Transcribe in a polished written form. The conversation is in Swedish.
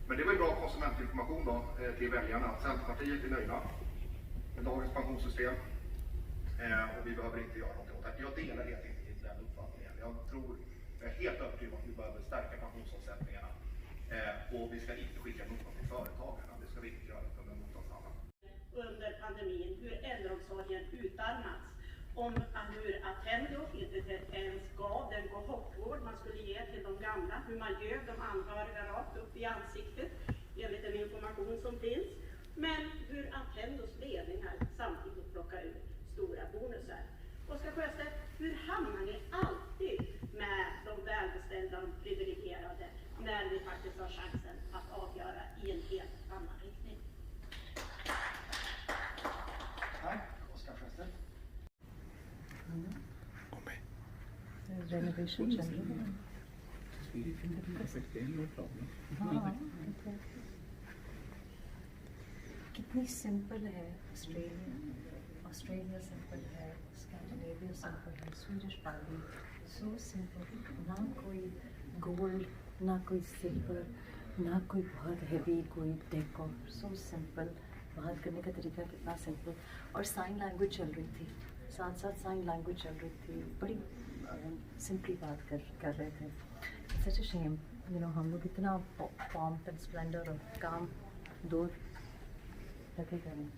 Men det var ju bra konsumentinformation då till väljarna. Centerpartiet är nöjda med dagens pensionssystem och vi behöver inte göra något åt det. Jag delar helt enkelt den uppfattningen. Jag är helt övertygad om att vi behöver stärka pensionsavsättningarna och vi ska inte skicka notan till företagarna. Det ska vi inte göra utan den notan stannar. Under pandemin, hur äldreomsorgen utarmats. Om hur Attendo inte ens gav den kohortvård man skulle ge till de gamla, hur man ljög de anhöriga rakt upp i ansiktet enligt den information som finns. Men hur Attendos ledningar samtidigt plockar ut stora bonusar. Oskar Sjöstedt, hur hamnar ni alltid med de välbeställda och privilegierade när vi faktiskt har chansen att avgöra i en helt annan riktning? Tack, Oskar Sjöstedt. Renovation generally. कितनी सिंपल है Australia simple है, Scandinavia simple है, Swedish party so simple, ना कोई गोल्ड, ना कोई सिल्वर, ना कोई बहुत हैवी कोई डेकोर, सो सिंपल। बात करने का तरीका कितना सिंपल, और साइन लैंग्वेज चल रही थी, साथ साथ साइन लैंग्वेज चल रही थी, बड़ी सिंपली बात कर रहे थे। सच अ शेम, हम लोग इतना पॉम्प एंड स्प्लेंडर और काम दूर लगे करें।